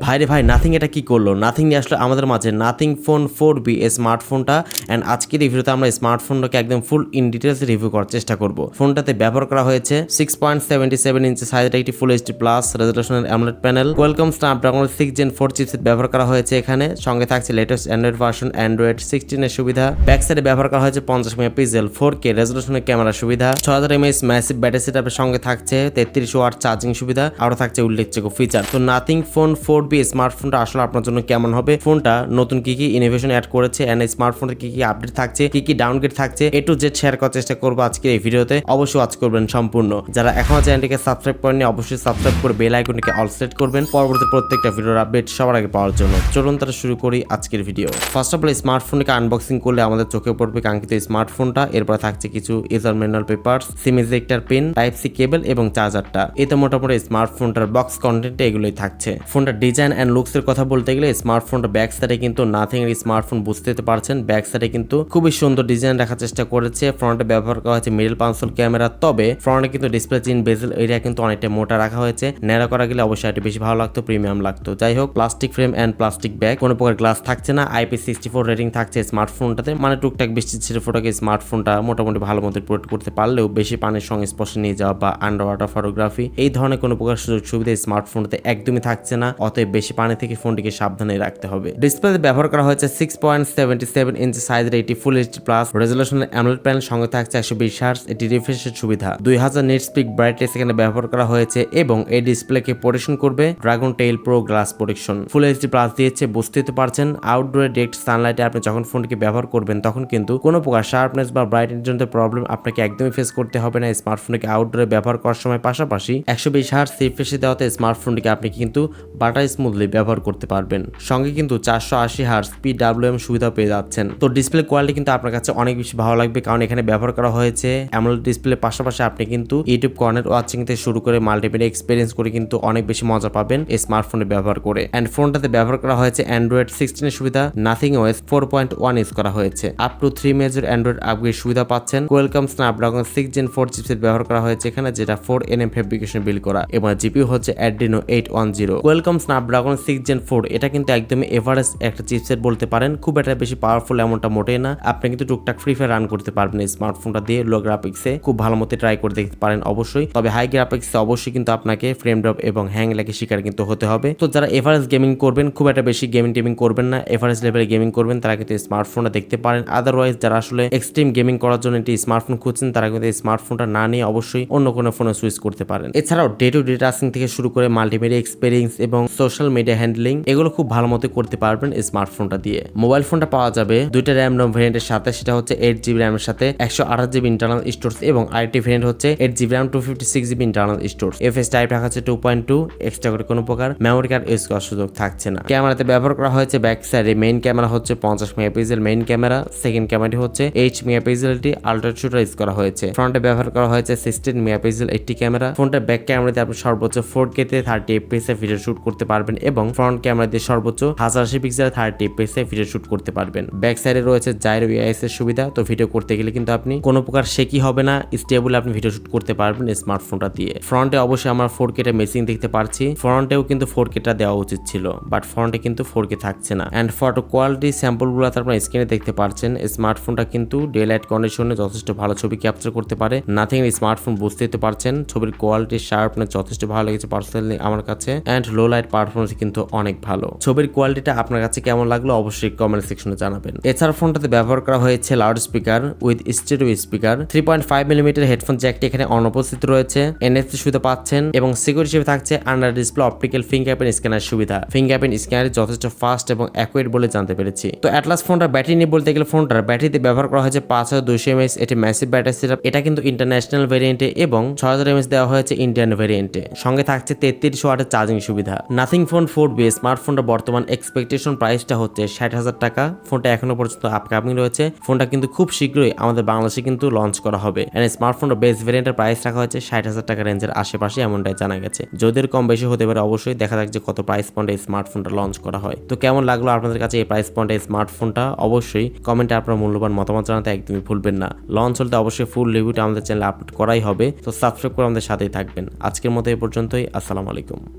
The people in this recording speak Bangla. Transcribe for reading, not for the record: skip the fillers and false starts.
ভাইরে ভাই নাথিং এটা কি করলো? নাথিং নিয়ে আসলে আমাদের মাঝে নাথিং ফোন 4B এই স্মার্টফোনটা। অ্যান্ড আজকের রিভিউতে আমরা স্মার্টফোনটাকে একদম ফুল ইন ডিটেলস রিভিউ করার চেষ্টা করব। ফোনটাতে ব্যবহার করা হয়েছে 6.77 ইঞ্চি সাইজের একটি ফুল এইচডি প্লাস রেজোলিউশনের AMOLED panel, Qualcomm Snapdragon 6 Gen 4 chipset ব্যবহার করা হয়েছে এখানে। সঙ্গে থাকছে লেটেস্ট অ্যান্ড্রয়েড ভার্সন অ্যান্ড্রয়েড 16 এর সুবিধা। ব্যাক সাইডে ব্যবহার করা হয়েছে 50 মেগাপিক্সেল 4K রেজোলিউশনের ক্যামেরা সুবিধা, 6000 mAh ম্যাসিভ ব্যাটারি সেটআপের সঙ্গে থাকছে 33 ওয়াট চার্জিং সুবিধা, আরও থাকছে উল্লেখযোগ্য ফিচার। তো নাথিং ফোন 4B স্মার্টফোনটা আসলে আপনার জন্য কেমন হবে, ফোনটা নতুন কি কি ইনোভেশন অ্যাড করেছে, এন্ড স্মার্টফোনের কি কি আপডেট থাকছে, কি কি ডাউনগ্রেড থাকছে, এ টু জেড শেয়ার করার চেষ্টা করবো আজকের এই ভিডিওতে। অবশ্যই ওয়াচ করবেন সম্পূর্ণ। যারা এখনো চ্যানেলটিকে সাবস্ক্রাইব করেননি অবশ্যই সাবস্ক্রাইব করে বেল আইকনটিকে অল সেট করবেন পরবর্তী প্রত্যেকটা ভিডিওর আপডেট সবার আগে পাওয়ার জন্য। চলুন তারা শুরু করি আজকের ভিডিও। ফার্স্ট অফ অল স্মার্টফোনকে আনবক্সিং করলে আমাদের চোখে পড়বে কাঙ্ক্ষিত স্মার্টফোনটা। এরপর থাকছে কিছু user manual papers, SIM ejector pin, type C cable এবং চার্জারটা। এতে মোটামুটি স্মার্টফোনটার বক্স কন্টেন্ট এগুলোই থাকছে। ফোনটা ডিজাইন অ্যান্ড লুকস এর কথা বলতে গেলে স্মার্টফোনটা ব্যাক সাইডে কিন্তু নাথিং এর স্মার্টফোন বুঝতে পারছেন। ব্যাক সাইডে কিন্তু খুবই সুন্দর ডিজাইন রাখার চেষ্টা করেছে। ফ্রন্টে ব্যবহার করা হয়েছে মিডল কনসোল ক্যামেরা, তবে ফ্রন্টে কিন্তু ডিসপ্লে চিন বেজেল এরিয়া কিন্তু অনেকটা মোটা রাখা হয়েছে। ন্যারো করা গেলে অবশ্যই এটি বেশি ভালো লাগতো, প্রিমিয়াম লাগতো। যাই হোক, plastic frame and plastic bag, কোনো প্রকার গ্লাস থাকছে না। IP64 রেটিং থাকছে স্মার্টফোনটাতে, মানে টুকটাক বৃষ্টি ছেড়ে ফটোকে স্মার্টফোনটা মোটামুটি ভালো মতো প্রোটেক্ট করতে পারলেও বেশি পানির সংস্পর্শে নিয়ে যাওয়া বা আন্ডার ওয়াটার ফটোগ্রাফি এই ধরনের কোনো প্রকার সুযোগ সুবিধা স্মার্টফোনটাতে একদমই থাকছে না। অতএব বেশি পানি থেকে ফোনটিকে সাবধানে রাখতে হবে। ডিসপ্লেতে ব্যবহার করা হয়েছে 6.77 ইঞ্চি সাইজের একটি ফুল এইচডি প্লাস রেজোলিউশনের অ্যামোলেড প্যানেল, সঙ্গে থাকছে 120 হার্টজ এটি রিফ্রেশের সুবিধা। 2000 নিটস পিক ব্রাইটনেস এখানে ব্যবহার করা হয়েছে এবং এই ডিসপ্লেকে প্রোটেকশন করবে dragon tail pro glass protection. ফুল এইচডি প্লাস দিয়েছে, বুঝতেই তো পারছেন। আউটডোরে ডিরেক্ট সানলাইটে আপনি যখন ফোনটিকে ব্যবহার করবেন তখন কিন্তু কোনো প্রকার শার্পনেস বা ব্রাইটনেস জনিত প্রবলেম আপনাকে একদমই ফেস করতে হবে না স্মার্টফোনকে আউটডোরে ব্যবহার করার সময়। পাশাপাশি 120 হার্টজ রিফ্রেশে দেওয়াতে স্মার্টফোনটিকে আপনি কিন্তু বাটার স্মুথলি ব্যবহার করতে পারবেন। সঙ্গে কিন্তু 480 হার্টজ PWM সুবিধা পেয়ে যাচ্ছেন। তো ডিসপ্লে কোয়ালিটি কিন্তু আপনার কাছে অনেক বেশি ভালো লাগবে, কারণ এখানে ব্যবহার করা হয়েছে অ্যামোলেড ডিসপ্লে। পাশাপাশি আপনি কিন্তু ইউটিউব কর্নার ওয়াচিং থেকে শুরু করে মাল্টিমিডিয়া এক্সপিরিয়েন্স করে কিন্তু অনেক বেশি মজা পাবেন এই স্মার্টফোনে ব্যবহার করে। এন্ড ফোনটাতে ব্যবহার করা হয়েছে অ্যান্ড্রয়েড 16 এর সুবিধা, নাথিং OS 4.1 ইউজ করা হয়েছে। Up to 3 major Android upgrade সুবিধা পাচ্ছেন। কোয়ালকম স্ন্যাপড্রাগন 6 Gen 4 চিপসেট ব্যবহার করা হয়েছে এখানে, যেটা 4nm ফেব্রিকেশন বিল্ড করা, এবং জিপিইউ হচ্ছে Adreno 810। কোয়ালকম স্ন্যাপড্রাগন 6 Gen 4 এটা কিন্তু একদমই এভারেজ একটা চিপসেট বলতে পারেন, খুব একটা বেশি পাওয়ারফুল এমনটা মোটেই না। আপনি কিন্তু টুকটাক ফ্রি ফায়ার রান করতে পারবেন এই স্মার্টফোনটা দিয়ে। লো গ্রাফিক্সে খুব ভালো মতো ট্রাই করে দেখতে পারেন অবশ্যই, তবে হাই গ্রাফিক্সে অবশ্যই কিন্তু আপনাকে ফ্রেম ড্রপ এবং হ্যাং লেগে শিকার কিন্তু হতে হবে। তো যারা এভারেজ গেমিং করবেন, খুব একটা বেশি গেমিং করবেন না, এভারেজ লেভেলে গেমিং করবেন, তারা কিন্তু স্মার্টফোনটা দেখতে পারেন। আদারওয়াইজ যারা আসলে এক্সট্রিম গেমিং করার জন্য একটি স্মার্টফোন খুঁজছেন তারা কিন্তু এই স্মার্টফোনটা না নিয়ে অবশ্যই অন্য কোনো ফোনে সুইচ করতে পারেন। এছাড়াও ডে টু ডে টাস্কিং থেকে শুরু করে মাল্টিমিডিয়া এক্সপিরিয়েন্স এবং সোশ্যাল মিডিয়া হ্যান্ডলিং এগুলো খুব ভালো মতো করতে পারবেন এই স্মার্টফোনটা দিয়ে। মোবাইল ফোনটা পাওয়া যাবে দুইটা র্যাম রম ভেরিয়েন্টের সাথে, সেটা হচ্ছে 8GB র্যামের সাথে 128GB ইন্টারনাল স্টোরেজ, এবং আরেকটি ভেরিয়েন্ট হচ্ছে 8GB RAM 256GB internal storage. FS type রাখা হচ্ছে 2.2, এক্সট্রা করে কোনো প্রকার মেমোরি কার্ড ইউজ করার সুযোগ থাকছে না। ক্যামেরাতে ব্যবহার করা হয়েছে ব্যাক সাইডে মেইন ক্যামেরা হচ্ছে 50 মেগাপিক্সেল মেইন ক্যামেরা, সেকেন্ড ক্যামেরাটি হচ্ছে 8 মেগাপিক্সেলটি আলট্রা শুটার ইউজ করা হয়েছে। ফ্রন্টে ব্যবহার করা হয়েছে 16 মেগাপিক্সেল একটি ক্যামেরা। ফোনটার ব্যাক ক্যামেরাতে আপনি সর্বোচ্চ 4K তে 30 fps এ ভিডিও শুট করতে পারবেন, এবং ফ্রন্ট ক্যামেরা দিয়ে সর্বোচ্চ 1080 পিক্সেল 30 fps এ ভিডিও শুট করতে পারবেন। ব্যাক সাইডে রয়েছে জাইরো AIS এর সুবিধা, তো ভিডিও করতে গেলে কিন্তু আপনি কোনো প্রকার শেকি হবে না, স্টেবল আপনি ভিডিও শুট করতে পারবেন স্মার্টফোনটা দিয়ে। ফ্রন্টে অবশ্যই আমরা 4K টা মেসিং দেখতে পারছি, ফ্রন্টেও কিন্তু 4K টা দেওয়া উচিত ছিল, বাট ফ্রন্টে কিন্তু 4K থাকছে না। এন্ড ফটো কোয়ালিটি স্যাম্পলগুলো আপনারা স্ক্রিনে দেখতে পাচ্ছেন। স্মার্টফোনটা কিন্তু ডে লাইট কন্ডিশনে যথেষ্ট ভালো ছবি ক্যাপচার করতে পারে। নাথিং স্মার্টফোন বুঝতেই তো পারছেন, ছবির কোয়ালিটি শার্পনেস যথেষ্ট ভালো লেগেছে পার্সোনালি আমার কাছে। এন্ড লো লাইট পারফরমেন্স কিন্তু অনেক ভালো। ছবির কোয়ালিটিটা আপনার কাছে কেমন লাগলো অবশ্যই কমেন্ট সেকশনে জানাবেন। এছাড়া ফোনটাতে ব্যবহার করা হয়েছে loud speaker with stereo speaker, 3.5mm headphone জ্যাকটি এখানে অনুপস্থিত রয়েছে। NFC সুবিধা পাচ্ছেন, এবং সিকিউরিটি হিসেবে থাকছে under display optical fingerprint scanner সুবিধা। ফিঙ্গারপ্রিন্ট স্ক্যানার যথেষ্ট ফাস্ট এবং অ্যাকুরেট বলে জানতে পেরেছি। তো অ্যাটলাস ফোনটার ব্যাটারি নিয়ে বলতে গেলে ফোনটার ব্যাটারিতে ব্যবহার করা হয়েছে 5200 mAh এটি ম্যাসিভ ব্যাটারি সেটআপ। এটা কিন্তু ইন্টারন্যাশনাল ভেরিয়েন্টে এবং 6000 mAh দেওয়া হয়েছে ইন্ডিয়ান ভেরিয়েন্টে। সঙ্গে থাকছে 33 ওয়াটের চার্জিং সুবিধা। নাথিং ফোন 4B স্মার্টফোনটা বর্তমান এক্সপেকটেশন প্রাইসটা হচ্ছে 60,000 টাকা। ফোনটা এখনো পর্যন্ত আপকামিং রয়েছে। ফোনটা কিন্তু খুব শীঘ্রই আমাদের বাংলাদেশে কিন্তু লঞ্চ করা হবে। এন্ড স্মার্টফোনটা বেস ভেরিয়েন্টের প্রাইস রাখা হয়েছে 60,000 টাকা রেঞ্জের আশেপাশে, এমনটাই জানা গেছে। যদিও কম বেশি হতে পারে, অবশ্যই দেখা যাক যে কত প্রাইস পয়েন্টে স্মার্টফোনটা লঞ্চ করা হয়। তো কেমন লাগলো আপনাদের কাছে এই প্রাইস পয়েন্টে স্মার্টফোনটা অবশ্যই কমেন্টে আপনার মূল্যবান মতামত জানাতে একদমই ভুলবেন না। লঞ্চ হলে অবশ্যই ফুল রিভিউটা আমাদের চ্যানেলে আপলোড করাই হবে, তো সাবস্ক্রাইব করে আমাদের সাথেই থাকবেন। আজকের মতো এই পর্যন্তই। আসসালামু আলাইকুম।